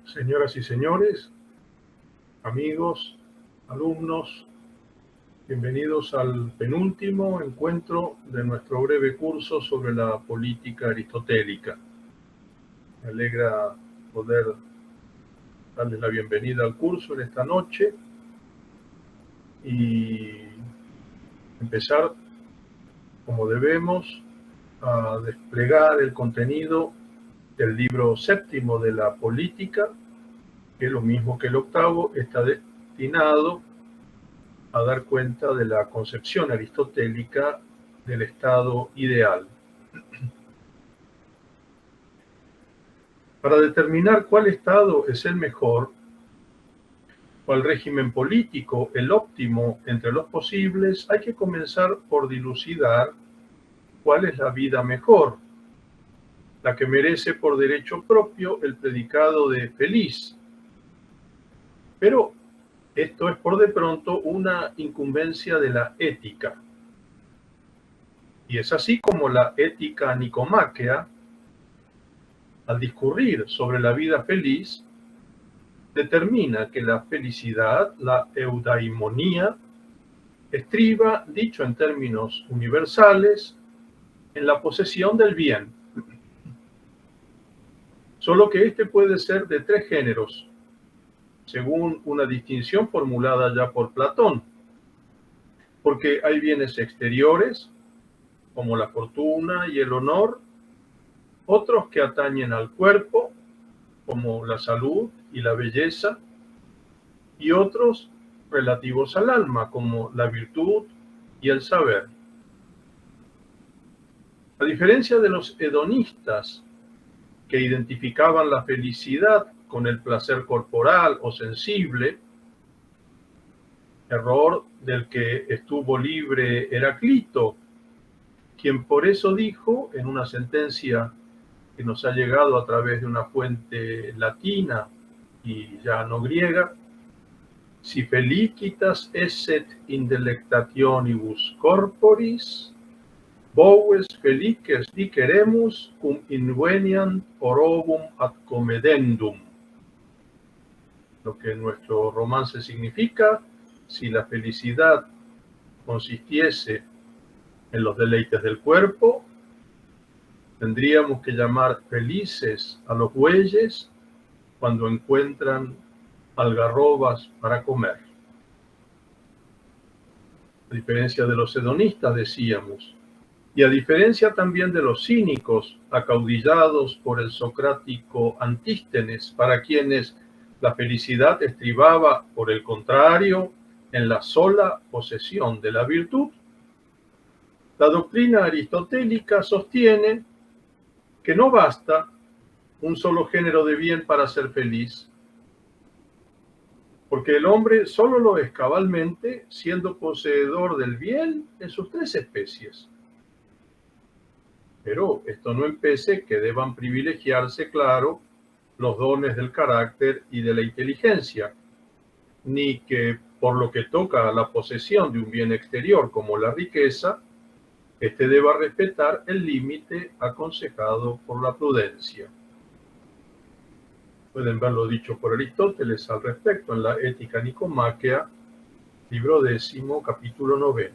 Señoras y señores, amigos, alumnos, bienvenidos al penúltimo encuentro de nuestro breve curso sobre la política aristotélica. Me alegra poder darles la bienvenida al curso en esta noche y empezar, como debemos, a desplegar el contenido del libro séptimo de la política, que lo mismo que el octavo está destinado a dar cuenta de la concepción aristotélica del estado ideal. Para determinar cuál estado es el mejor, cuál régimen político el óptimo entre los posibles, hay que comenzar por dilucidar cuál es la vida mejor, la que merece por derecho propio el predicado de feliz. Pero esto es por de pronto una incumbencia de la ética. Y es así como la ética nicomáquea, al discurrir sobre la vida feliz, determina que la felicidad, la eudaimonía, estriba, dicho en términos universales, en la posesión del bien. Solo que este puede ser de tres géneros, según una distinción formulada ya por Platón, porque hay bienes exteriores, como la fortuna y el honor, otros que atañen al cuerpo, como la salud y la belleza, y otros relativos al alma, como la virtud y el saber. A diferencia de los hedonistas, que identificaban la felicidad con el placer corporal o sensible, error del que estuvo libre Heraclito, quien por eso dijo en una sentencia que nos ha llegado a través de una fuente latina y ya no griega: si felicitas esset indelectationibus corporis, voves felices diceremus cum inveniant orobum ad comedendum. Lo que en nuestro romance significa: si la felicidad consistiese en los deleites del cuerpo, tendríamos que llamar felices a los bueyes cuando encuentran algarrobas para comer. A diferencia de los hedonistas, decíamos, y a diferencia también de los cínicos acaudillados por el socrático Antístenes, para quienes la felicidad estribaba, por el contrario, en la sola posesión de la virtud, la doctrina aristotélica sostiene que no basta un solo género de bien para ser feliz, porque el hombre solo lo es cabalmente siendo poseedor del bien en sus tres especies. Pero esto no impide que deban privilegiarse, claro, los dones del carácter y de la inteligencia, ni que por lo que toca a la posesión de un bien exterior como la riqueza, éste deba respetar el límite aconsejado por la prudencia. Pueden ver lo dicho por Aristóteles al respecto en la Ética Nicomáquea, libro 10, capítulo 9.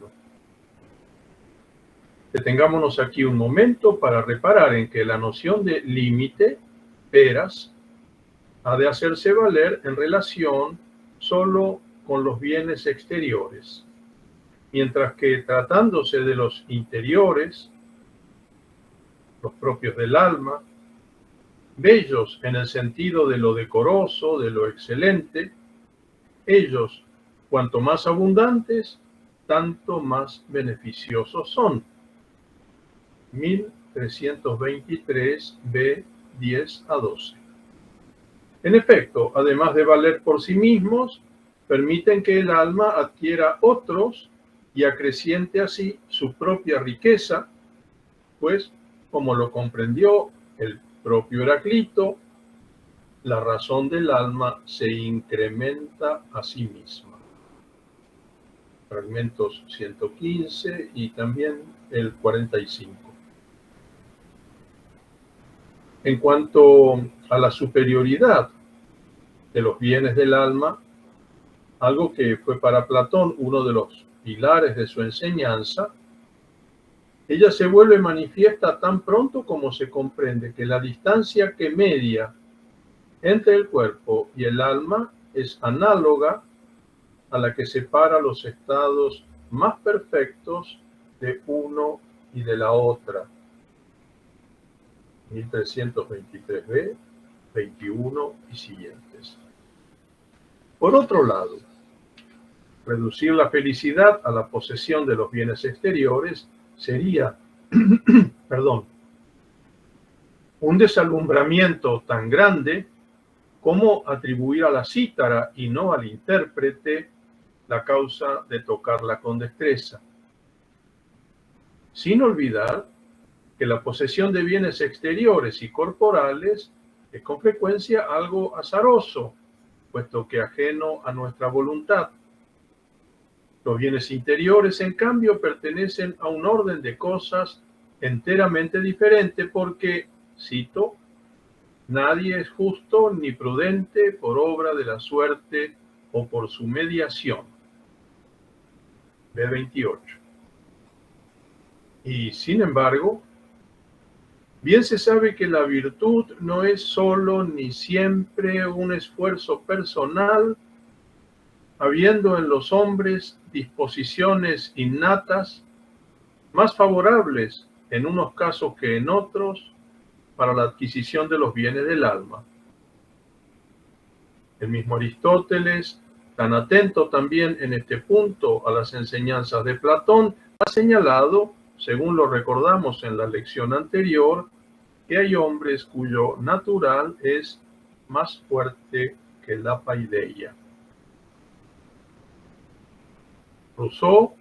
Detengámonos aquí un momento para reparar en que la noción de límite, peras, ha de hacerse valer en relación solo con los bienes exteriores, mientras que tratándose de los interiores, los propios del alma, bellos en el sentido de lo decoroso, de lo excelente, ellos, cuanto más abundantes, tanto más beneficiosos son. 1323 B 10 a 12. En efecto, además de valer por sí mismos, permiten que el alma adquiera otros y acreciente así su propia riqueza, pues, como lo comprendió el propio Heraclito, la razón del alma se incrementa a sí misma. Fragmentos 115 y también el 45. En cuanto a la superioridad de los bienes del alma, algo que fue para Platón uno de los pilares de su enseñanza, ella se vuelve manifiesta tan pronto como se comprende que la distancia que media entre el cuerpo y el alma es análoga a la que separa los estados más perfectos de uno y de la otra. 1323b, 21 y siguientes. Por otro lado, reducir la felicidad a la posesión de los bienes exteriores sería, un desalumbramiento tan grande como atribuir a la cítara y no al intérprete la causa de tocarla con destreza. Sin olvidar que la posesión de bienes exteriores y corporales es con frecuencia algo azaroso, puesto que ajeno a nuestra voluntad. Los bienes interiores, en cambio, pertenecen a un orden de cosas enteramente diferente porque, cito, nadie es justo ni prudente por obra de la suerte o por su mediación. B28. Y sin embargo, bien se sabe que la virtud no es solo ni siempre un esfuerzo personal, habiendo en los hombres disposiciones innatas más favorables en unos casos que en otros para la adquisición de los bienes del alma. El mismo Aristóteles, tan atento también en este punto a las enseñanzas de Platón, ha señalado, según lo recordamos en la lección anterior, que hay hombres cuyo natural es más fuerte que la paideia. Rousseau,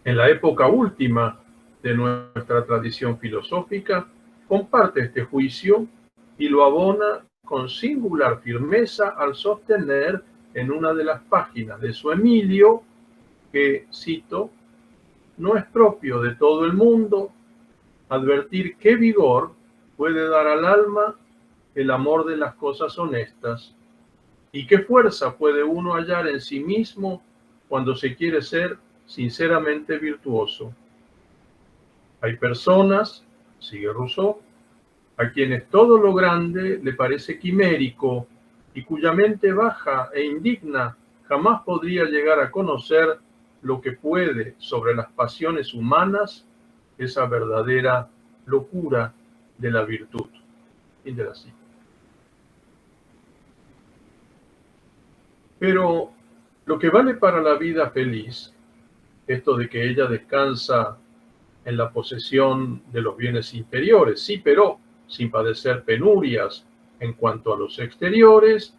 en la época última de nuestra tradición filosófica, comparte este juicio y lo abona con singular firmeza al sostener en una de las páginas de su Emilio que, cito, no es propio de todo el mundo advertir qué vigor puede dar al alma el amor de las cosas honestas y qué fuerza puede uno hallar en sí mismo cuando se quiere ser sinceramente virtuoso. Hay personas, sigue Rousseau, a quienes todo lo grande le parece quimérico y cuya mente baja e indigna jamás podría llegar a conocer lo que puede sobre las pasiones humanas esa verdadera locura de la virtud. Fin de la cita. Pero lo que vale para la vida feliz, esto de que ella descansa en la posesión de los bienes interiores, sí, pero sin padecer penurias en cuanto a los exteriores,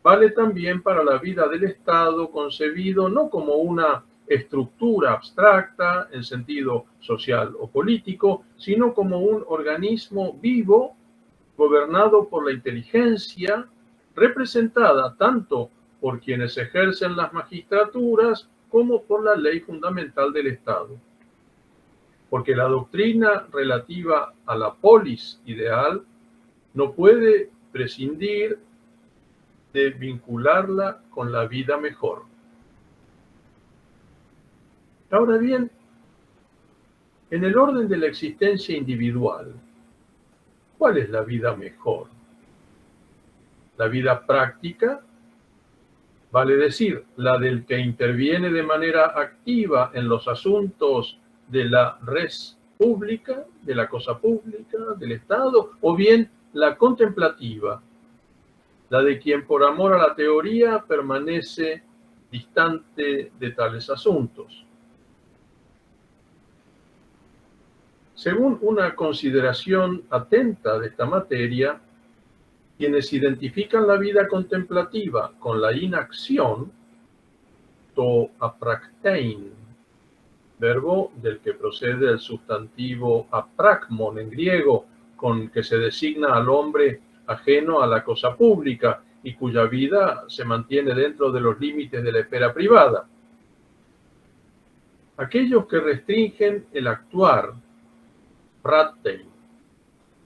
vale también para la vida del Estado concebido no como una estructura abstracta en sentido social o político, sino como un organismo vivo gobernado por la inteligencia, representada tanto por quienes ejercen las magistraturas como por la ley fundamental del Estado. Porque la doctrina relativa a la polis ideal no puede prescindir de vincularla con la vida mejor. Ahora bien, en el orden de la existencia individual, ¿cuál es la vida mejor? La vida práctica, vale decir, la del que interviene de manera activa en los asuntos de la res pública, de la cosa pública, del Estado, o bien la contemplativa, la de quien por amor a la teoría permanece distante de tales asuntos. Según una consideración atenta de esta materia, quienes identifican la vida contemplativa con la inacción, to apraktein, verbo del que procede el sustantivo aprakmon en griego, con que se designa al hombre ajeno a la cosa pública y cuya vida se mantiene dentro de los límites de la esfera privada. Aquellos que restringen el actuar, pratein,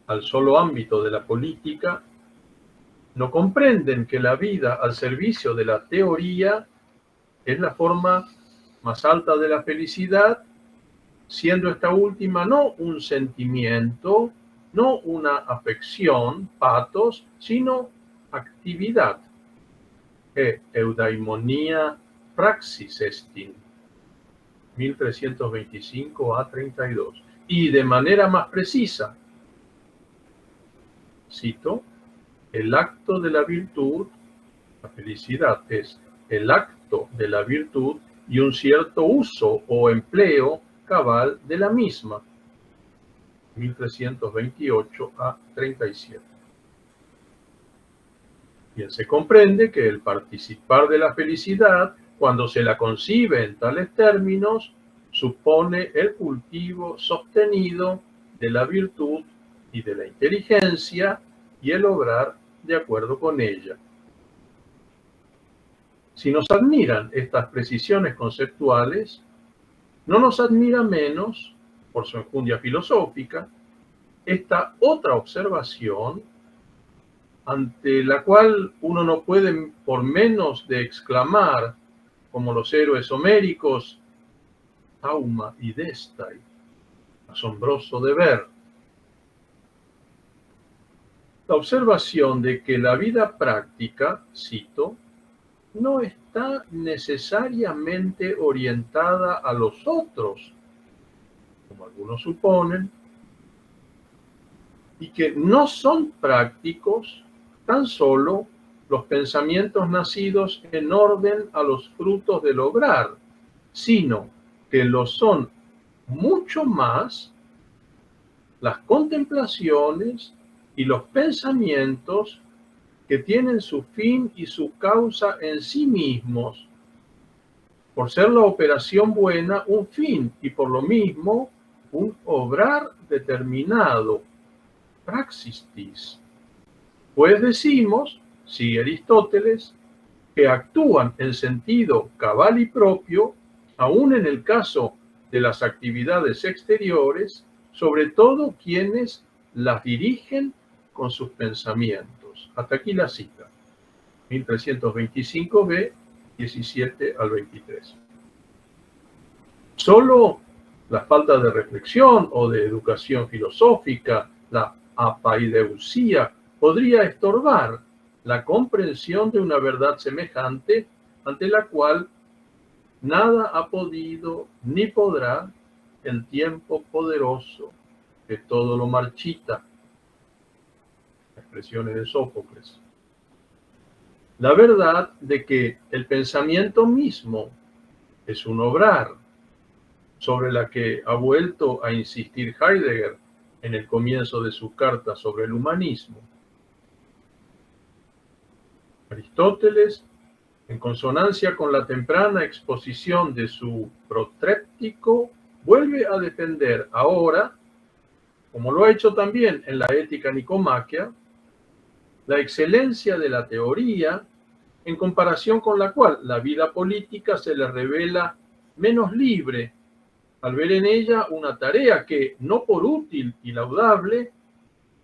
al solo ámbito de la política, No comprenden que la vida al servicio de la teoría es la forma más alta de la felicidad, siendo esta última no un sentimiento, no una afección, pathos, sino actividad. Eudaimonía praxis estin, 1325 a 32. Y de manera más precisa, cito, el acto de la virtud, la felicidad es el acto de la virtud y un cierto uso o empleo cabal de la misma, 1328 a 37. Bien, se comprende que el participar de la felicidad, cuando se la concibe en tales términos, supone el cultivo sostenido de la virtud y de la inteligencia y el obrar de acuerdo con ella. Si nos admiran estas precisiones conceptuales, no nos admira menos, por su enjundia filosófica, esta otra observación ante la cual uno no puede por menos de exclamar, como los héroes homéricos, Auma idestai, asombroso de ver. La observación de que la vida práctica, cito, no está necesariamente orientada a los otros, como algunos suponen, y que no son prácticos tan solo los pensamientos nacidos en orden a los frutos del obrar, sino que lo son mucho más las contemplaciones y los pensamientos que tienen su fin y su causa en sí mismos, por ser la operación buena un fin y por lo mismo un obrar determinado, praxistis. Pues decimos, sigue Aristóteles, que actúan en sentido cabal y propio, aun en el caso de las actividades exteriores, sobre todo quienes las dirigen con sus pensamientos. Hasta aquí la cita, 1325b, 17 al 23. Solo la falta de reflexión o de educación filosófica, la apaideusía, podría estorbar la comprensión de una verdad semejante ante la cual nada ha podido ni podrá el tiempo poderoso que todo lo marchita. Expresiones de Sófocles. La verdad de que el pensamiento mismo es un obrar, sobre la que ha vuelto a insistir Heidegger en el comienzo de su carta sobre el humanismo. Aristóteles, en consonancia con la temprana exposición de su protéptico, vuelve a defender ahora, como lo ha hecho también en la Ética Nicomaquia, la excelencia de la teoría, en comparación con la cual la vida política se le revela menos libre, al ver en ella una tarea que, no por útil y laudable,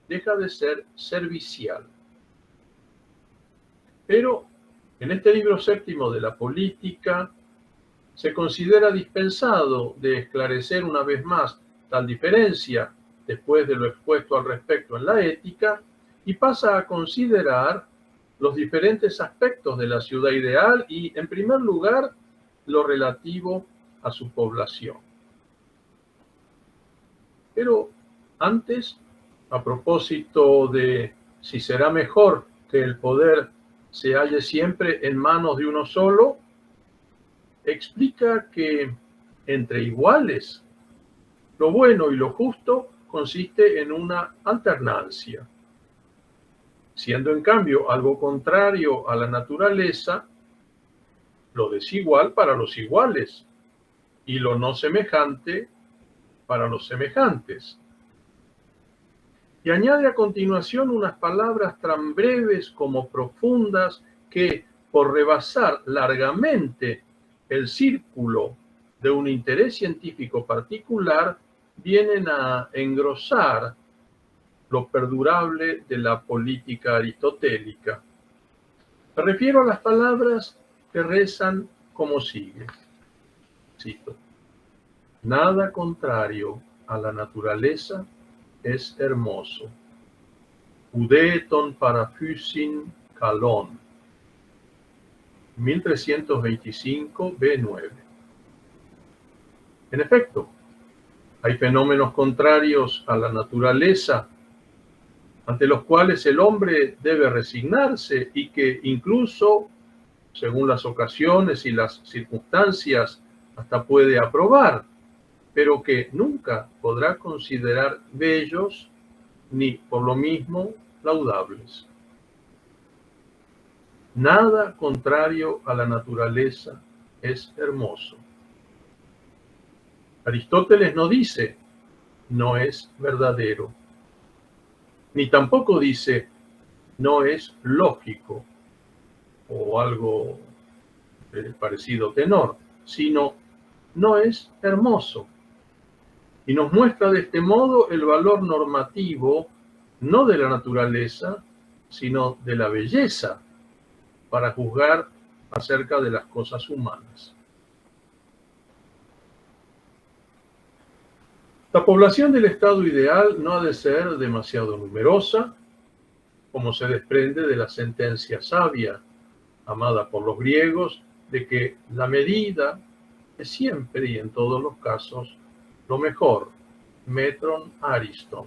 deja de ser servicial. Pero en este libro séptimo de la política se considera dispensado de esclarecer una vez más tal diferencia después de lo expuesto al respecto en la ética y pasa a considerar los diferentes aspectos de la ciudad ideal y, en primer lugar, lo relativo a su población. Pero antes, a propósito de si será mejor que el poder se halle siempre en manos de uno solo, explica que entre iguales, lo bueno y lo justo consiste en una alternancia. Siendo en cambio algo contrario a la naturaleza, lo desigual para los iguales y lo no semejante para los semejantes. Y añade a continuación unas palabras tan breves como profundas que, por rebasar largamente el círculo de un interés científico particular, vienen a engrosar lo perdurable de la política aristotélica. Me refiero a las palabras que rezan como sigue. Cito: nada contrario a la naturaleza es hermoso. Udeton paraphysin kalon. 1325 B9. En efecto, hay fenómenos contrarios a la naturaleza ante los cuales el hombre debe resignarse y que incluso, según las ocasiones y las circunstancias, hasta puede aprobar, pero que nunca podrá considerar bellos ni por lo mismo laudables. Nada contrario a la naturaleza es hermoso. Aristóteles no dice no es verdadero, ni tampoco dice no es lógico o algo parecido tenor, sino no es hermoso. Y nos muestra de este modo el valor normativo no de la naturaleza, sino de la belleza para juzgar acerca de las cosas humanas. La población del estado ideal no ha de ser demasiado numerosa, como se desprende de la sentencia sabia, amada por los griegos, de que la medida es siempre y en todos los casos lo mejor, metron ariston,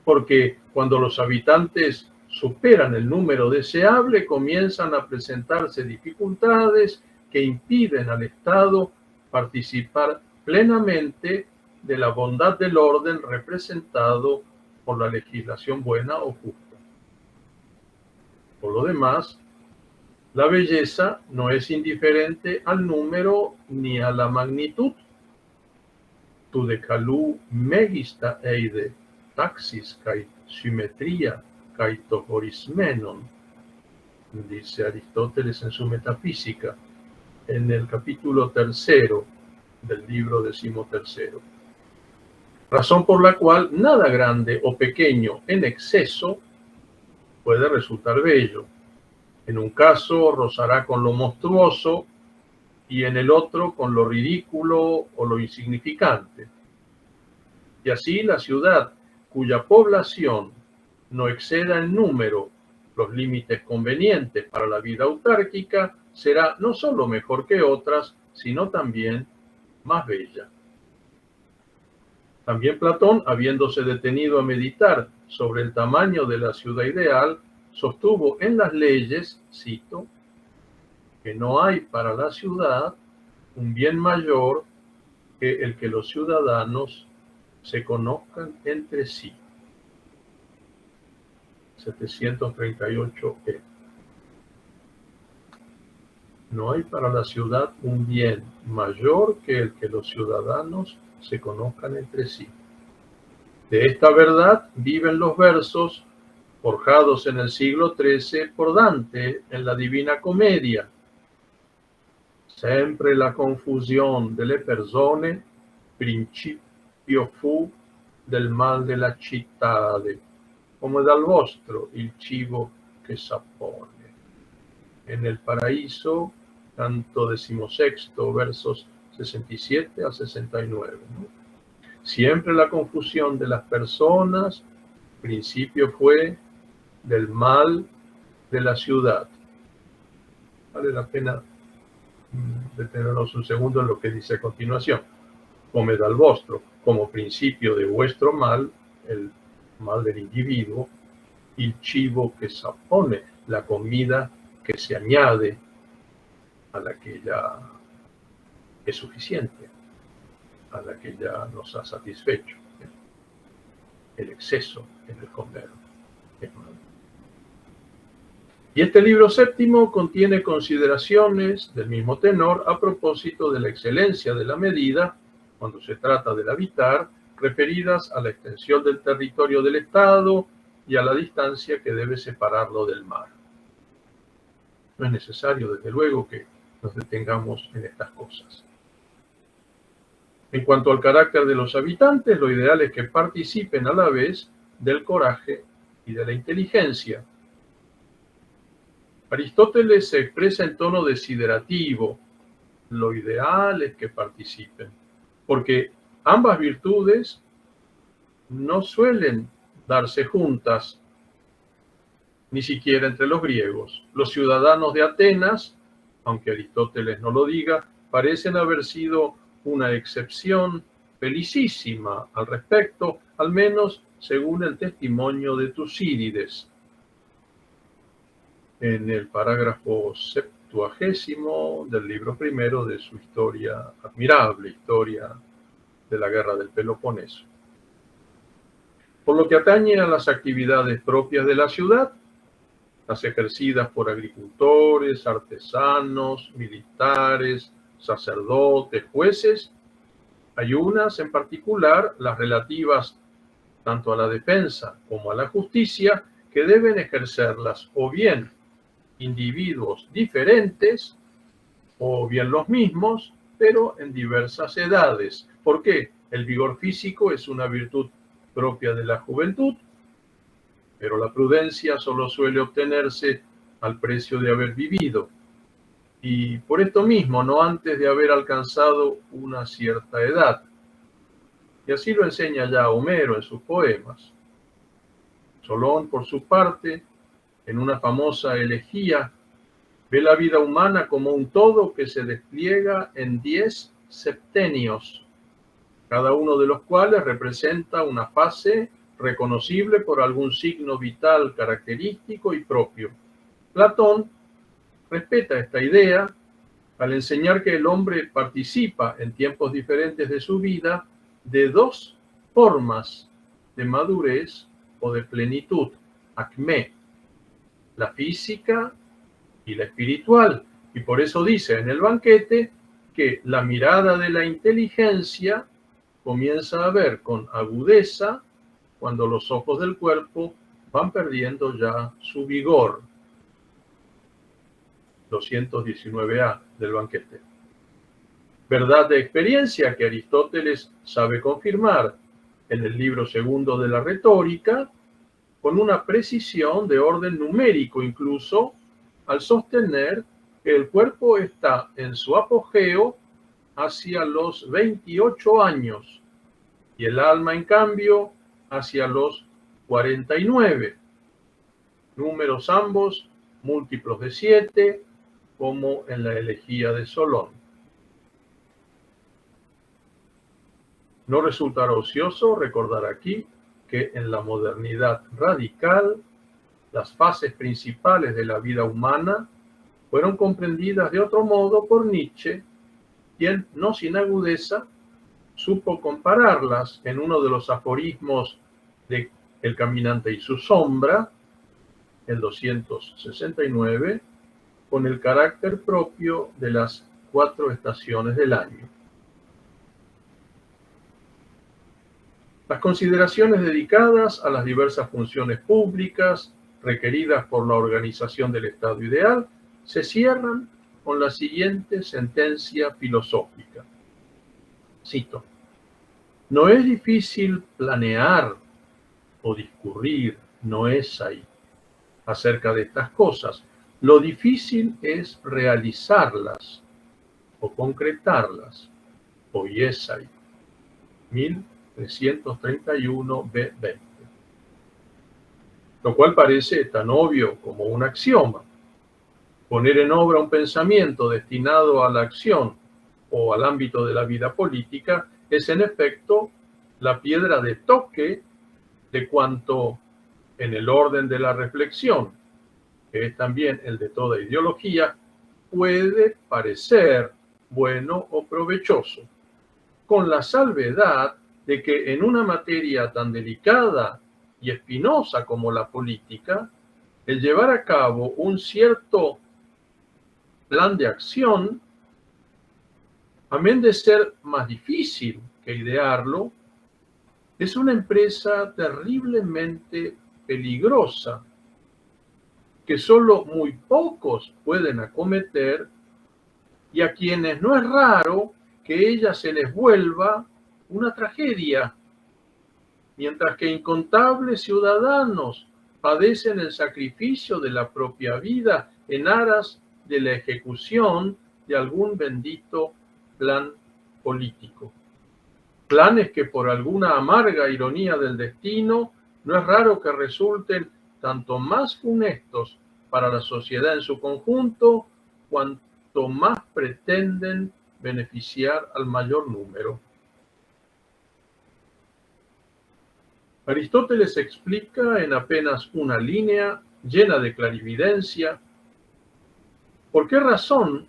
porque cuando los habitantes superan el número deseable, comienzan a presentarse dificultades que impiden al Estado participar plenamente de la bondad del orden representado por la legislación buena o justa. Por lo demás, la belleza no es indiferente al número ni a la magnitud. Tu decalu megista eide, taxis kai simetría kai tohorismenon, dice Aristóteles en su Metafísica, en el capítulo 3 del libro 13. Razón por la cual nada grande o pequeño en exceso puede resultar bello. En un caso rozará con lo monstruoso y en el otro con lo ridículo o lo insignificante. Y así la ciudad cuya población no exceda en número los límites convenientes para la vida autárquica será no solo mejor que otras, sino también más bella. También Platón, habiéndose detenido a meditar sobre el tamaño de la ciudad ideal, sostuvo en las leyes, cito, que no hay para la ciudad un bien mayor que el que los ciudadanos se conozcan entre sí. 738e. No hay para la ciudad un bien mayor que el que los ciudadanos se conozcan entre sí. De esta verdad viven los versos forjados en el siglo XIII por Dante en la Divina Comedia. Sempre la confusione delle persone, principio fu del mal della cittade, come dal vostro il cibo che s'appone. En el Paraíso, canto 16, versos 67 a 69. ¿No? Siempre la confusión de las personas, principio fue del mal de la ciudad. Vale la pena detenernos un segundo en lo que dice a continuación. Come dal vostro, como principio de vuestro mal, el mal del individuo, il cibo que s'appone, la comida que se añade a la que ya es suficiente, a la que ya nos ha satisfecho. El exceso en el comer es malo. Y este libro séptimo contiene consideraciones del mismo tenor a propósito de la excelencia de la medida, cuando se trata del habitar, referidas a la extensión del territorio del Estado y a la distancia que debe separarlo del mar. No es necesario, desde luego, que nos detengamos en estas cosas. En cuanto al carácter de los habitantes, lo ideal es que participen a la vez del coraje y de la inteligencia. Aristóteles se expresa en tono desiderativo. Lo ideal es que participen, porque ambas virtudes no suelen darse juntas, ni siquiera entre los griegos. Los ciudadanos de Atenas, aunque Aristóteles no lo diga, parecen haber sido una excepción felicísima al respecto, al menos según el testimonio de Tucídides. En el parágrafo 70 del libro primero de su admirable historia de la guerra del Peloponeso. Por lo que atañe a las actividades propias de la ciudad, las ejercidas por agricultores, artesanos, militares, sacerdotes, jueces, hay unas en particular, las relativas tanto a la defensa como a la justicia, que deben ejercerlas o bien individuos diferentes o bien los mismos, pero en diversas edades. ¿Por qué? El vigor físico es una virtud propia de la juventud, pero la prudencia solo suele obtenerse al precio de haber vivido. Y por esto mismo, no antes de haber alcanzado una cierta edad. Y así lo enseña ya Homero en sus poemas. Solón, por su parte, en una famosa elegía, ve la vida humana como un todo que se despliega en 10 septenios, cada uno de los cuales representa una fase reconocible por algún signo vital característico y propio. Platón respeta esta idea al enseñar que el hombre participa en tiempos diferentes de su vida de dos formas de madurez o de plenitud, acmé, la física y la espiritual. Y por eso dice en el banquete que la mirada de la inteligencia comienza a ver con agudeza cuando los ojos del cuerpo van perdiendo ya su vigor. 219a del banquete. Verdad de experiencia que Aristóteles sabe confirmar en el libro segundo de la retórica, con una precisión de orden numérico incluso, al sostener que el cuerpo está en su apogeo hacia los 28 años y el alma, en cambio, hacia los 49. Números ambos múltiplos de 7, como en la elegía de Solón. No resultará ocioso recordar aquí que en la modernidad radical, las fases principales de la vida humana fueron comprendidas de otro modo por Nietzsche, quien, no sin agudeza, supo compararlas en uno de los aforismos de El caminante y su sombra, el 269, con el carácter propio de las 4 estaciones del año. Las consideraciones dedicadas a las diversas funciones públicas requeridas por la organización del Estado ideal se cierran con la siguiente sentencia filosófica. Cito: no es difícil planear o discurrir, no es ahí, acerca de estas cosas. Lo difícil es realizarlas o concretarlas, o es ahí. 1331b20. Lo cual parece tan obvio como un axioma. Poner en obra un pensamiento destinado a la acción o al ámbito de la vida política es en efecto la piedra de toque de cuanto en el orden de la reflexión, que es también el de toda ideología, puede parecer bueno o provechoso, con la salvedad de que en una materia tan delicada y espinosa como la política, el llevar a cabo un cierto plan de acción, amén de ser más difícil que idearlo, es una empresa terriblemente peligrosa que solo muy pocos pueden acometer y a quienes no es raro que ella se les vuelva una tragedia. mientras que incontables ciudadanos padecen el sacrificio de la propia vida en aras de la ejecución de algún bendito plan político. Planes que por alguna amarga ironía del destino no es raro que resulten tanto más funestos para la sociedad en su conjunto, cuanto más pretenden beneficiar al mayor número. Aristóteles explica en apenas una línea, llena de clarividencia, por qué razón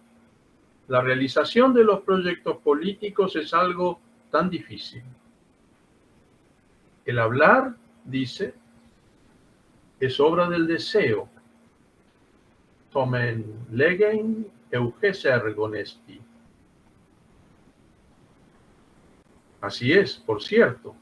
la realización de los proyectos políticos es algo tan difícil. El hablar, dice, es obra del deseo. Tomen legen euges ergon esti. Así es, por cierto.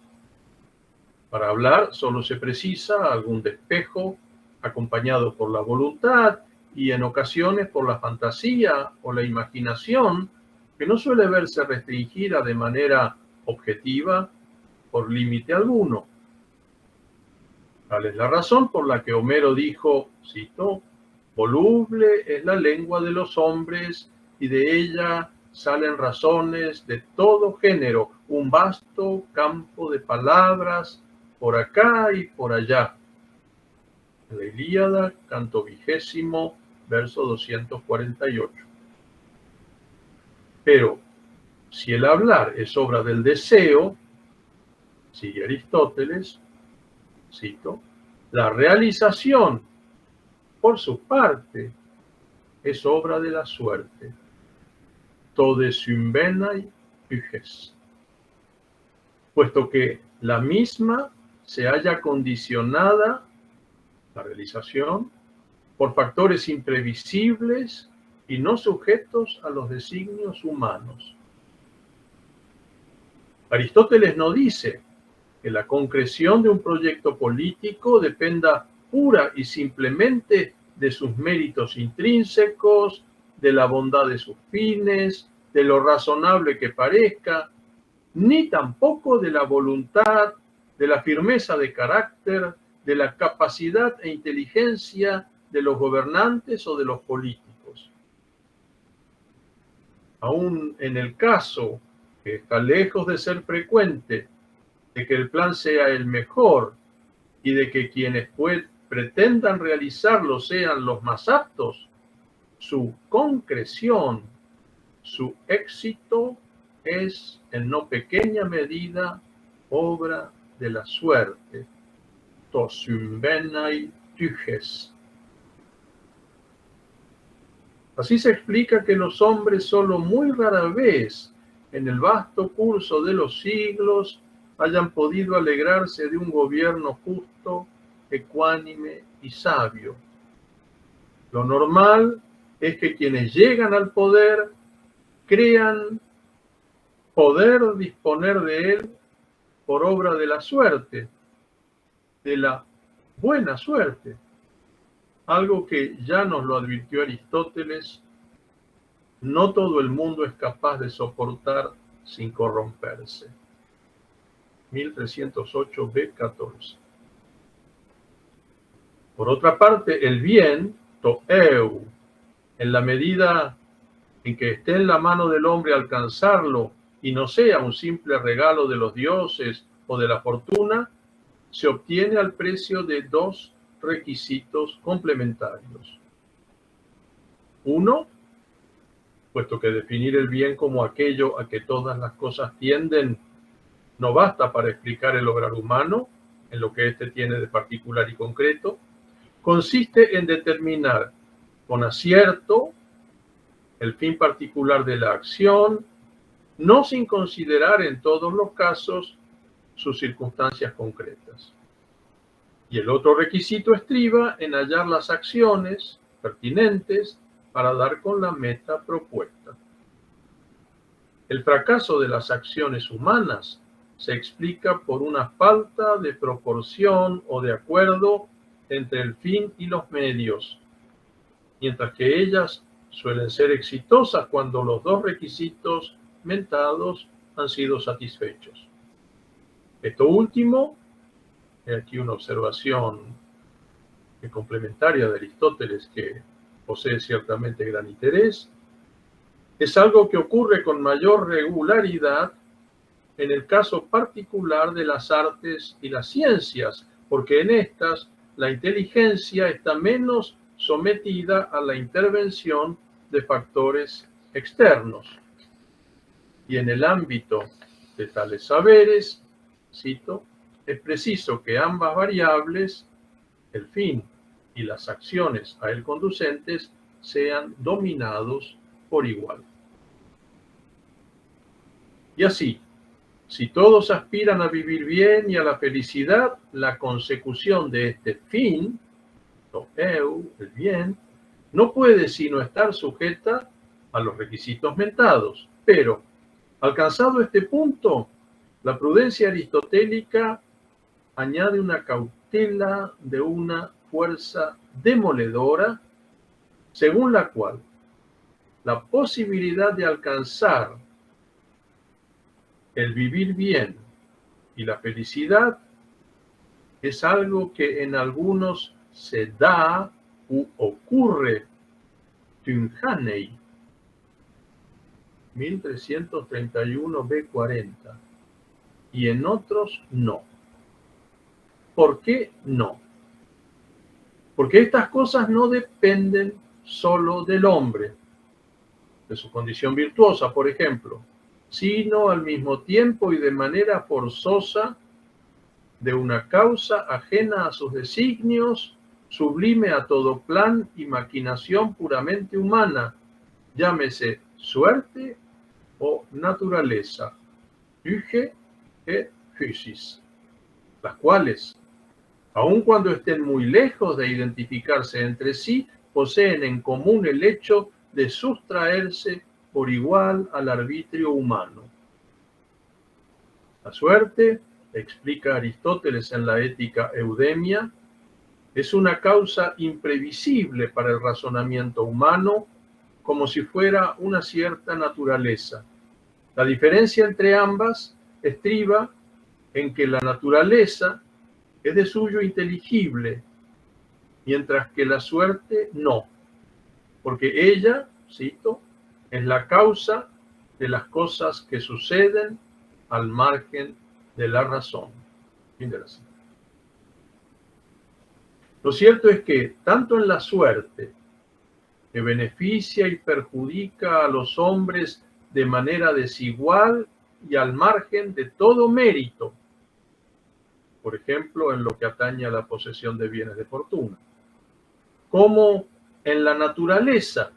Para hablar solo se precisa algún despejo, acompañado por la voluntad y en ocasiones por la fantasía o la imaginación, que no suele verse restringida de manera objetiva por límite alguno. Tal es la razón por la que Homero dijo, cito, voluble es la lengua de los hombres y de ella salen razones de todo género, un vasto campo de palabras por acá y por allá. La Ilíada, canto 20, verso 248. Pero si el hablar es obra del deseo, sigue Aristóteles, cito, la realización, por su parte, es obra de la suerte. Tode symbenai hyges. Puesto que la misma se halla condicionada, la realización, por factores imprevisibles y no sujetos a los designios humanos. Aristóteles no dice que la concreción de un proyecto político dependa pura y simplemente de sus méritos intrínsecos, de la bondad de sus fines, de lo razonable que parezca, ni tampoco de la voluntad, de la firmeza de carácter, de la capacidad e inteligencia de los gobernantes o de los políticos. Aún en el caso, que está lejos de ser frecuente, de que el plan sea el mejor y de que quienes pretendan realizarlo sean los más aptos, su concreción, su éxito es en no pequeña medida obra de la suerte. To symbenai hyges. Así se explica que los hombres solo muy rara vez en el vasto curso de los siglos hayan podido alegrarse de un gobierno justo, ecuánime y sabio. Lo normal es que quienes llegan al poder crean poder disponer de él por obra de la suerte, de la buena suerte, algo que ya nos lo advirtió Aristóteles, no todo el mundo es capaz de soportar sin corromperse. 1308 B14. Por otra parte, el bien, to eu, en la medida en que esté en la mano del hombre alcanzarlo y no sea un simple regalo de los dioses o de la fortuna, se obtiene al precio de dos requisitos complementarios. Uno, puesto que definir el bien como aquello a que todas las cosas tienden no basta para explicar el obrar humano, en lo que éste tiene de particular y concreto, consiste en determinar con acierto el fin particular de la acción, no sin considerar en todos los casos sus circunstancias concretas. Y el otro requisito estriba en hallar las acciones pertinentes para dar con la meta propuesta. El fracaso de las acciones humanas se explica por una falta de proporción o de acuerdo entre el fin y los medios, mientras que ellas suelen ser exitosas cuando los dos requisitos mentados han sido satisfechos. Esto último Hay aquí una observación complementaria de Aristóteles que posee ciertamente gran interés. Es algo que ocurre con mayor regularidad en el caso particular de las artes y las ciencias, porque en estas la inteligencia está menos sometida a la intervención de factores externos. Y en el ámbito de tales saberes, cito, es preciso que ambas variables, el fin y las acciones a él conducentes, sean dominados por igual. Y así, si todos aspiran a vivir bien y a la felicidad, la consecución de este fin, lo eu, el bien, no puede sino estar sujeta a los requisitos mentados. Pero, alcanzado este punto, la prudencia aristotélica añade una cautela de una fuerza demoledora, según la cual la posibilidad de alcanzar el vivir bien y la felicidad es algo que en algunos se da u ocurre Tynhanei, 1331 B40, y en otros no. ¿Por qué no? Porque estas cosas no dependen solo del hombre, de su condición virtuosa, por ejemplo, sino al mismo tiempo y de manera forzosa de una causa ajena a sus designios, sublime a todo plan y maquinación puramente humana, llámese suerte o naturaleza, Hüge et Physis, las cuales, aun cuando estén muy lejos de identificarse entre sí, poseen en común el hecho de sustraerse por igual al arbitrio humano. La suerte, explica Aristóteles en la Ética Eudemia, es una causa imprevisible para el razonamiento humano, como si fuera una cierta naturaleza. La diferencia entre ambas estriba en que la naturaleza es de suyo inteligible, mientras que la suerte no, porque ella, cito, es la causa de las cosas que suceden al margen de la razón. Fin de la cita. Lo cierto es que tanto en la suerte, que beneficia y perjudica a los hombres de manera desigual y al margen de todo mérito, por ejemplo, en lo que atañe a la posesión de bienes de fortuna, como en la naturaleza,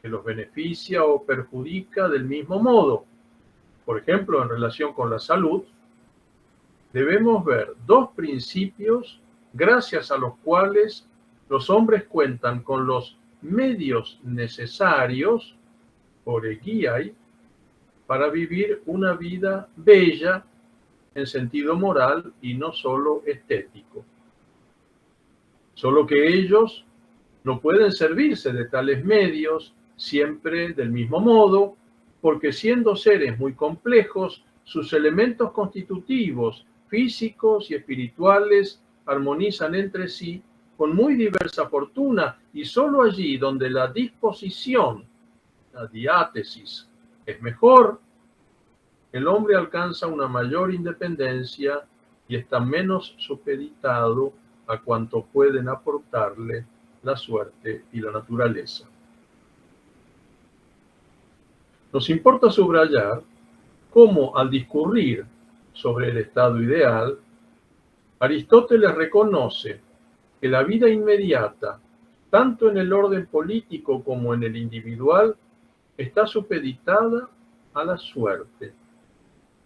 que los beneficia o perjudica del mismo modo, por ejemplo, en relación con la salud, debemos ver dos principios gracias a los cuales los hombres cuentan con los medios necesarios, por eguiai, para vivir una vida bella en sentido moral y no solo estético. Solo que ellos no pueden servirse de tales medios siempre del mismo modo, porque siendo seres muy complejos, sus elementos constitutivos, físicos y espirituales armonizan entre sí con muy diversa fortuna, y solo allí donde la disposición, la diátesis, es mejor, el hombre alcanza una mayor independencia y está menos supeditado a cuanto pueden aportarle la suerte y la naturaleza. Nos importa subrayar cómo, al discurrir sobre el estado ideal, Aristóteles reconoce que la vida inmediata, tanto en el orden político como en el individual, está supeditada a la suerte.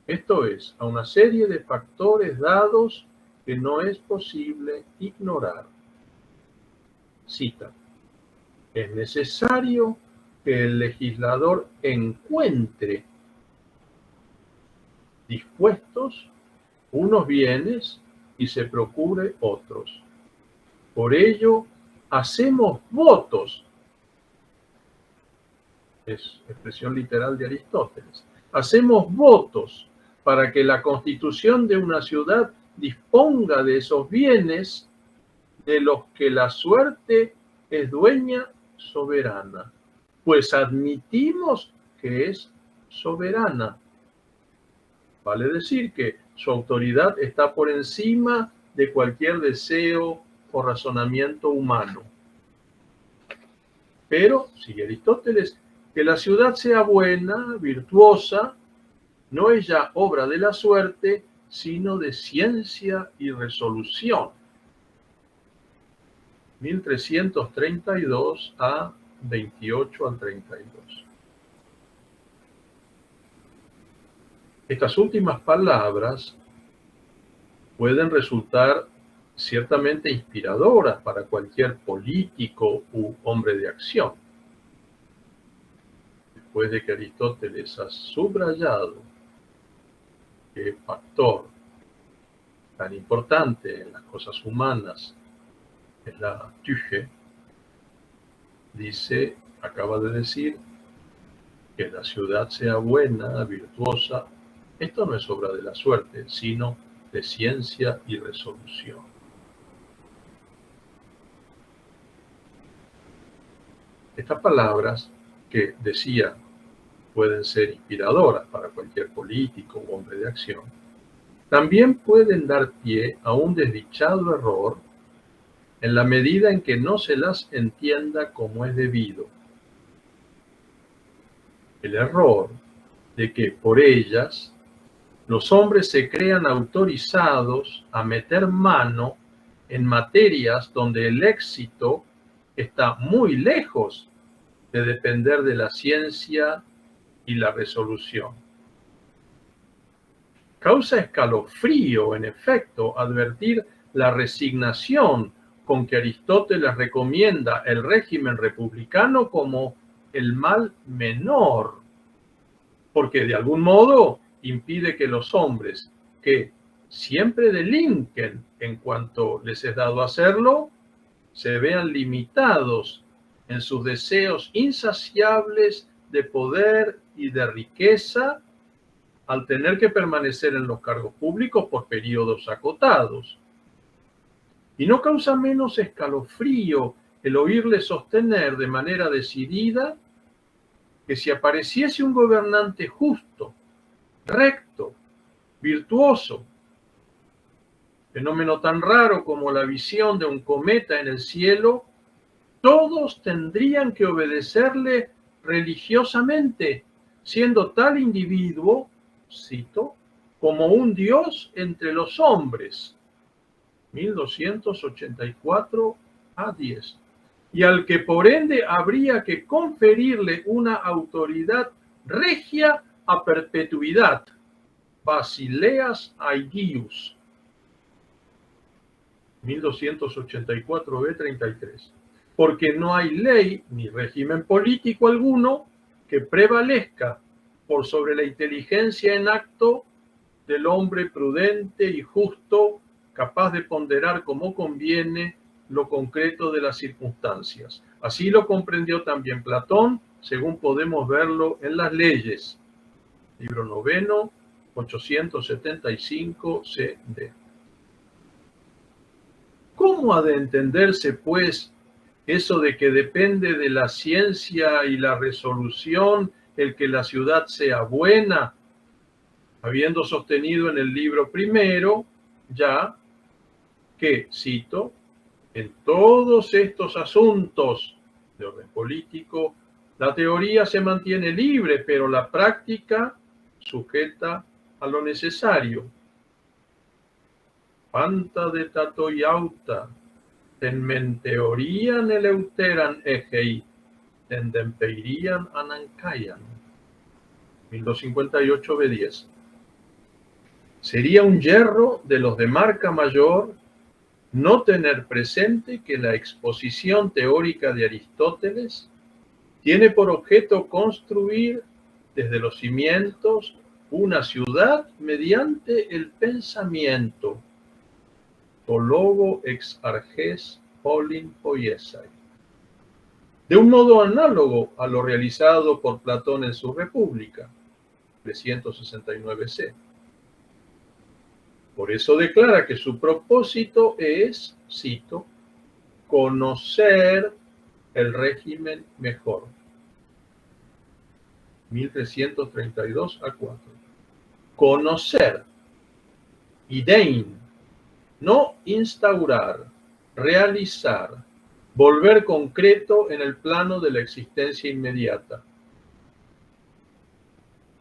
Esto es, a una serie de factores dados que no es posible ignorar. Cita: es necesario que el legislador encuentre dispuestos unos bienes y se procure otros. Por ello, hacemos votos. Es expresión literal de Aristóteles. Hacemos votos para que la constitución de una ciudad disponga de esos bienes de los que la suerte es dueña soberana, pues admitimos que es soberana. Vale decir que su autoridad está por encima de cualquier deseo o razonamiento humano. Pero, sigue Aristóteles, que la ciudad sea buena, virtuosa, no es ya obra de la suerte, sino de ciencia y resolución. 1332 a 28 al 32. Estas últimas palabras pueden resultar ciertamente inspiradoras para cualquier político u hombre de acción. Después de que Aristóteles ha subrayado que el factor tan importante en las cosas humanas es la Tüche, dice, acaba de decir, que la ciudad sea buena, virtuosa. Esto no es obra de la suerte, sino de ciencia y resolución. Estas palabras, que decía pueden ser inspiradoras para cualquier político o hombre de acción, también pueden dar pie a un desdichado error en la medida en que no se las entienda como es debido. El error de que por ellas los hombres se crean autorizados a meter mano en materias donde el éxito está muy lejos de depender de la ciencia y la resolución. Causa escalofrío, en efecto, advertir la resignación con que Aristóteles recomienda el régimen republicano como el mal menor, porque de algún modo impide que los hombres que siempre delinquen en cuanto les es dado hacerlo, se vean limitados en sus deseos insaciables de poder y de riqueza al tener que permanecer en los cargos públicos por periodos acotados. Y no causa menos escalofrío el oírle sostener de manera decidida que si apareciese un gobernante justo, recto, virtuoso, fenómeno tan raro como la visión de un cometa en el cielo, todos tendrían que obedecerle religiosamente, siendo tal individuo, cito, como un dios entre los hombres. 1284 a 10. Y al que por ende habría que conferirle una autoridad regia a perpetuidad, Basileas Aegius, 1284 B33. Porque no hay ley ni régimen político alguno que prevalezca por sobre la inteligencia en acto del hombre prudente y justo, capaz de ponderar como conviene lo concreto de las circunstancias. Así lo comprendió también Platón, según podemos verlo en las leyes. Libro noveno, 875 CD. ¿Cómo ha de entenderse, pues, eso de que depende de la ciencia y la resolución el que la ciudad sea buena, habiendo sostenido en el libro primero ya que, cito, en todos estos asuntos de orden político, la teoría se mantiene libre, pero la práctica sujeta a lo necesario. Panta de tatoiauta, tenmenteorian eleuteran egei, tendempeirian anancaian. 1258 B10. Sería un yerro de los de marca mayor no tener presente que la exposición teórica de Aristóteles tiene por objeto construir desde los cimientos una ciudad mediante el pensamiento. To logo ex arges polin poiesai. De un modo análogo a lo realizado por Platón en su República, 369 C. Por eso declara que su propósito es, cito, conocer el régimen mejor. 1332 a 4. Conocer, idein, no instaurar, realizar, volver concreto en el plano de la existencia inmediata.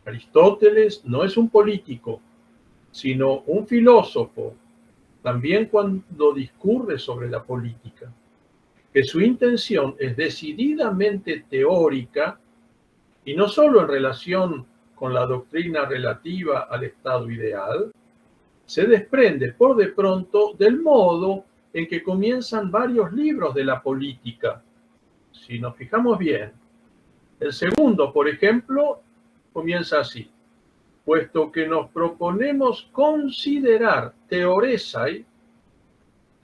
Aristóteles no es un político, sino un filósofo, también cuando discurre sobre la política, que su intención es decididamente teórica y no solo en relación con la doctrina relativa al estado ideal, se desprende por de pronto del modo en que comienzan varios libros de la política. Si nos fijamos bien, el segundo, por ejemplo, comienza así: puesto que nos proponemos considerar teoresai,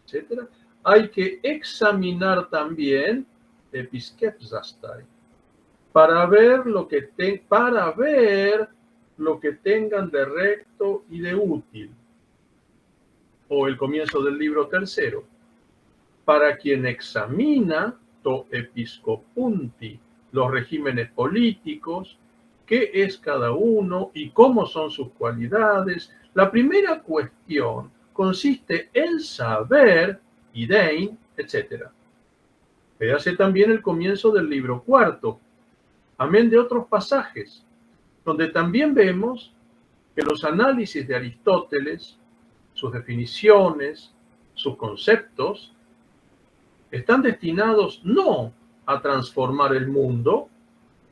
etc., hay que examinar también episkepsastai, para ver lo que tengan de recto y de útil. O el comienzo del libro tercero: para quien examina to episcopunti, los regímenes políticos, qué es cada uno y cómo son sus cualidades. La primera cuestión consiste en saber, idein, etc. Véase también el comienzo del libro cuarto, amén de otros pasajes, donde también vemos que los análisis de Aristóteles, sus definiciones, sus conceptos, están destinados no a transformar el mundo.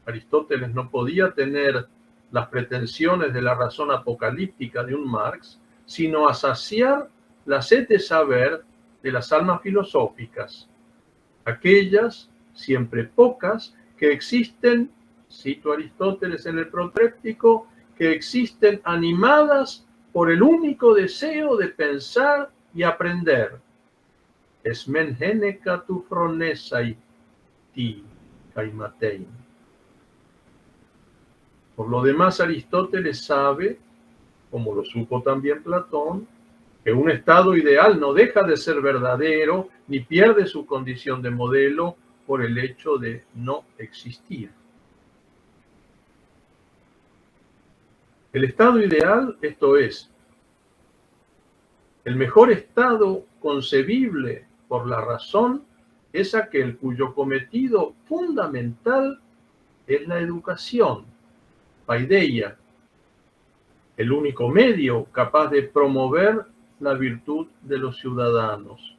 Aristóteles no podía tener las pretensiones de la razón apocalíptica de un Marx, sino a saciar la sed de saber de las almas filosóficas, aquellas, siempre pocas, que existen, cito a Aristóteles en el Protéptico, que existen animadas por el único deseo de pensar y aprender. Esmen geneca tu fronesai ti caimatein. Por lo demás, Aristóteles sabe, como lo supo también Platón, que un estado ideal no deja de ser verdadero ni pierde su condición de modelo por el hecho de no existir. El estado ideal, esto es, el mejor estado concebible por la razón, es aquel cuyo cometido fundamental es la educación, paideia, el único medio capaz de promover la virtud de los ciudadanos.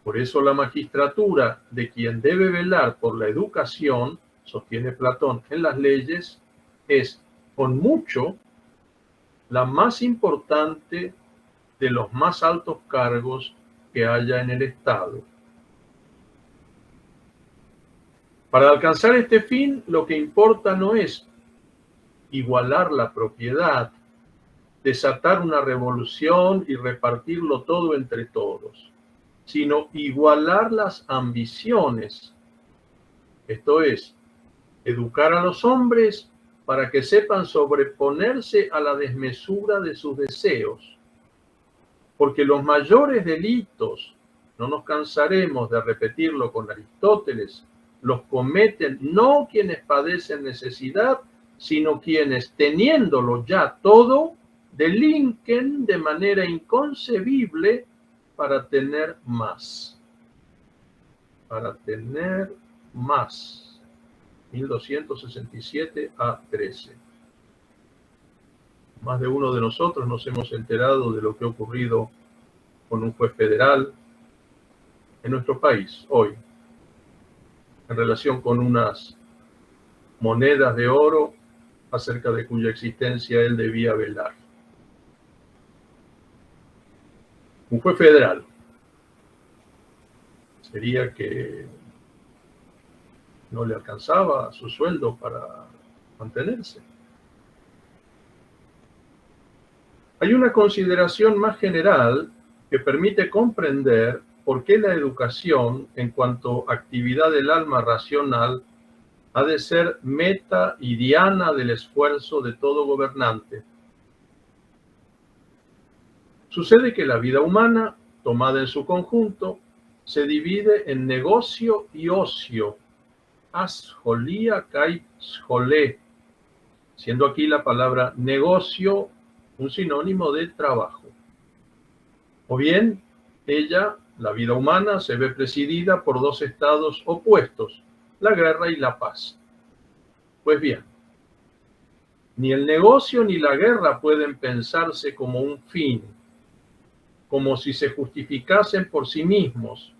Por eso la magistratura, de quien debe velar por la educación, sostiene Platón en las leyes, es con mucho la más importante de los más altos cargos que haya en el Estado. Para alcanzar este fin, lo que importa no es igualar la propiedad, desatar una revolución y repartirlo todo entre todos, sino igualar las ambiciones. Esto es, educar a los hombres para que sepan sobreponerse a la desmesura de sus deseos. Porque los mayores delitos, no nos cansaremos de repetirlo con Aristóteles, los cometen no quienes padecen necesidad, sino quienes, teniéndolo ya todo, delinquen de manera inconcebible para tener más. Para tener más. 1267 a 13. Más de uno de nosotros nos hemos enterado de lo que ha ocurrido con un juez federal en nuestro país hoy, en relación con unas monedas de oro acerca de cuya existencia él debía velar. Un juez federal sería que no le alcanzaba su sueldo para mantenerse. Hay una consideración más general que permite comprender por qué la educación, en cuanto a actividad del alma racional, ha de ser meta y diana del esfuerzo de todo gobernante. Sucede que la vida humana, tomada en su conjunto, se divide en negocio y ocio, asjolia kai sjolé, siendo aquí la palabra negocio un sinónimo de trabajo. O bien, la vida humana, se ve presidida por dos estados opuestos, la guerra y la paz. Pues bien, ni el negocio ni la guerra pueden pensarse como un fin, como si se justificasen por sí mismos,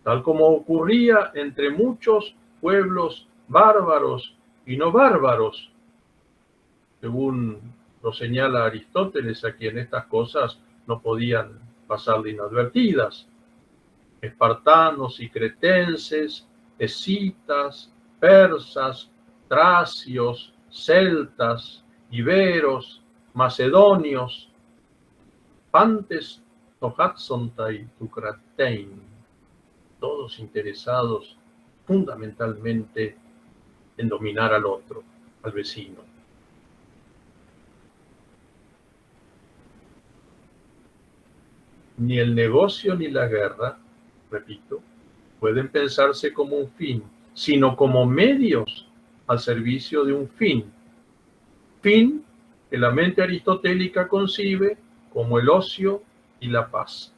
tal como ocurría entre muchos pueblos bárbaros y no bárbaros, según lo señala Aristóteles, a quien estas cosas no podían pasar de inadvertidas. Espartanos y cretenses, escitas, persas, tracios, celtas, iberos, macedonios, pantes tohatzontai tucratein, todos interesados fundamentalmente en dominar al otro, al vecino. Ni el negocio ni la guerra, repito, pueden pensarse como un fin, sino como medios al servicio de un fin. Fin que la mente aristotélica concibe como el ocio y la paz.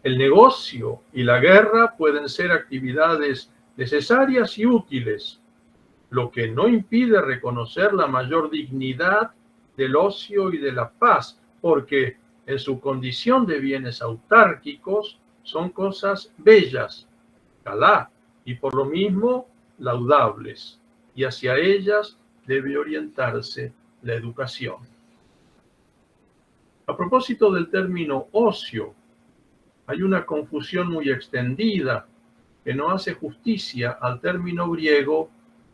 El negocio y la guerra pueden ser actividades necesarias y útiles, lo que no impide reconocer la mayor dignidad del ocio y de la paz, porque en su condición de bienes autárquicos son cosas bellas, calá, y por lo mismo laudables, y hacia ellas debe orientarse la educación. A propósito del término ocio, hay una confusión muy extendida que no hace justicia al término griego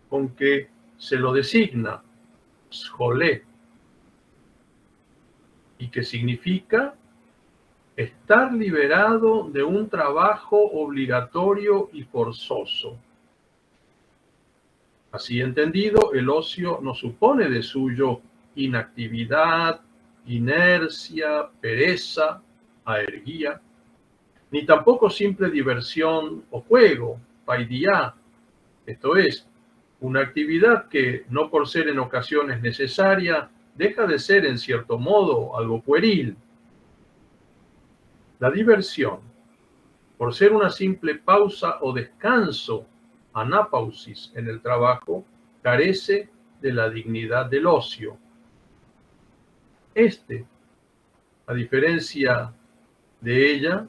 con que se lo designa, scholé, y que significa estar liberado de un trabajo obligatorio y forzoso. Así entendido, el ocio no supone de suyo inactividad, inercia, pereza, aergia, ni tampoco simple diversión o juego, paidiá, esto es, una actividad que, no por ser en ocasiones necesaria, deja de ser en cierto modo algo pueril. La diversión, por ser una simple pausa o descanso, anápausis en el trabajo, carece de la dignidad del ocio. A diferencia de ella,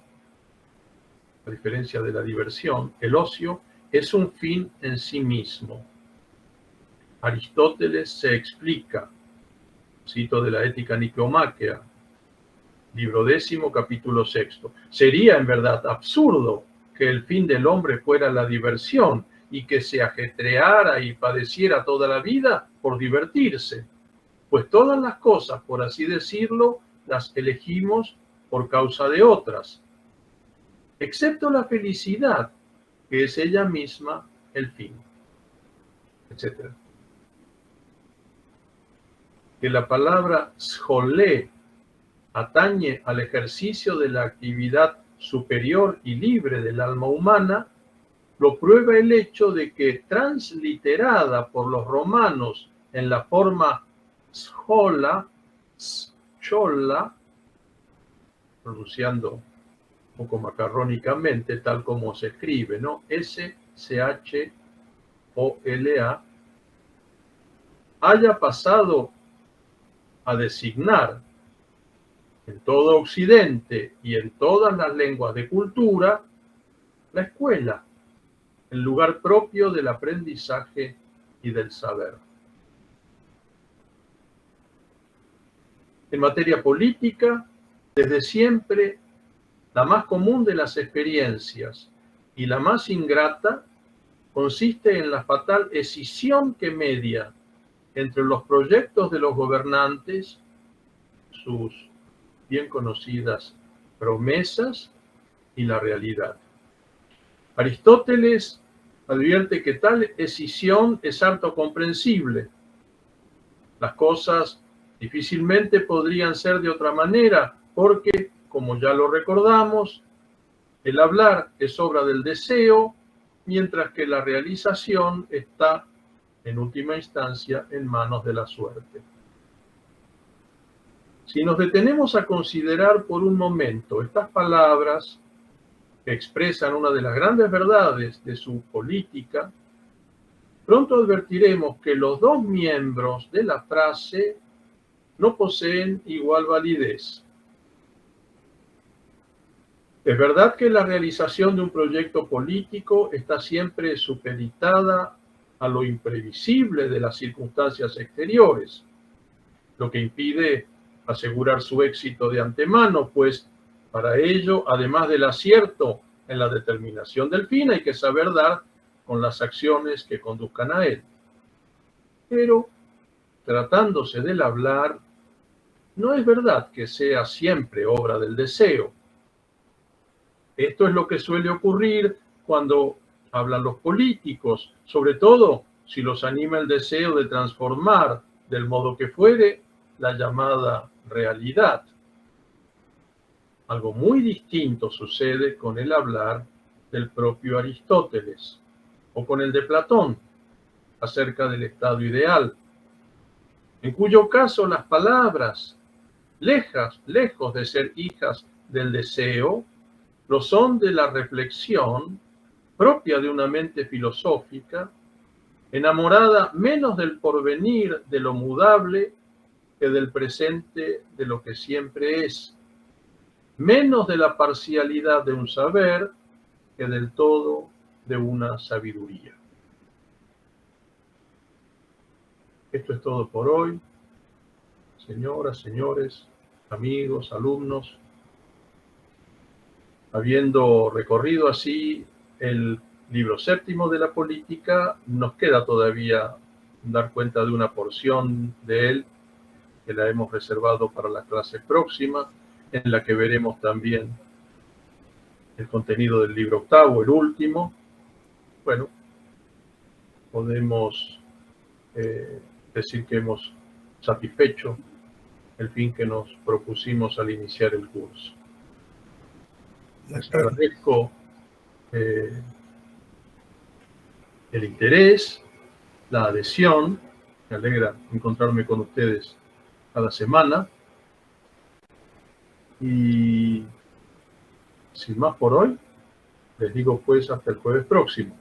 a diferencia de la diversión, el ocio es un fin en sí mismo. Aristóteles se explica, cito de la Ética Nicomáquea, libro 10, capítulo 6. Sería en verdad absurdo que el fin del hombre fuera la diversión y que se ajetreara y padeciera toda la vida por divertirse, pues todas las cosas, por así decirlo, las elegimos por causa de otras, excepto la felicidad, que es ella misma el fin, etc. Que la palabra scholé atañe al ejercicio de la actividad superior y libre del alma humana, lo prueba el hecho de que, transliterada por los romanos en la forma schola, schola, pronunciando un poco macarrónicamente, tal como se escribe, ¿no? S-C-H-O-L-A, haya pasado a designar en todo Occidente y en todas las lenguas de cultura la escuela, el lugar propio del aprendizaje y del saber. En materia política, desde siempre, la más común de las experiencias y la más ingrata consiste en la fatal escisión que media entre los proyectos de los gobernantes, sus bien conocidas promesas, y la realidad. Aristóteles advierte que tal escisión es harto comprensible. Las cosas Difícilmente podrían ser de otra manera, porque, como ya lo recordamos, el hablar es obra del deseo, mientras que la realización está, en última instancia, en manos de la suerte. Si nos detenemos a considerar por un momento estas palabras que expresan una de las grandes verdades de su política, pronto advertiremos que los dos miembros de la frase no poseen igual validez. Es verdad que la realización de un proyecto político está siempre supeditada a lo imprevisible de las circunstancias exteriores, lo que impide asegurar su éxito de antemano, pues para ello, además del acierto en la determinación del fin, hay que saber dar con las acciones que conduzcan a él. Pero, tratándose del hablar, no es verdad que sea siempre obra del deseo. Esto es lo que suele ocurrir cuando hablan los políticos, sobre todo si los anima el deseo de transformar, del modo que fuere, la llamada realidad. Algo muy distinto sucede con el hablar del propio Aristóteles o con el de Platón acerca del estado ideal, en cuyo caso las palabras, lejos de ser hijas del deseo, lo son de la reflexión propia de una mente filosófica, enamorada menos del porvenir, de lo mudable, que del presente, de lo que siempre es, menos de la parcialidad de un saber que del todo de una sabiduría. Esto es todo por hoy, señoras, señores, amigos, alumnos. Habiendo recorrido así el libro séptimo de la política, nos queda todavía dar cuenta de una porción de él que la hemos reservado para la clase próxima, en la que veremos también el contenido del libro octavo, el último. Bueno, podemos decir que hemos satisfecho el fin que nos propusimos al iniciar el curso. Les agradezco el interés, la adhesión. Me alegra encontrarme con ustedes cada semana. Y sin más por hoy, les digo pues hasta el jueves próximo.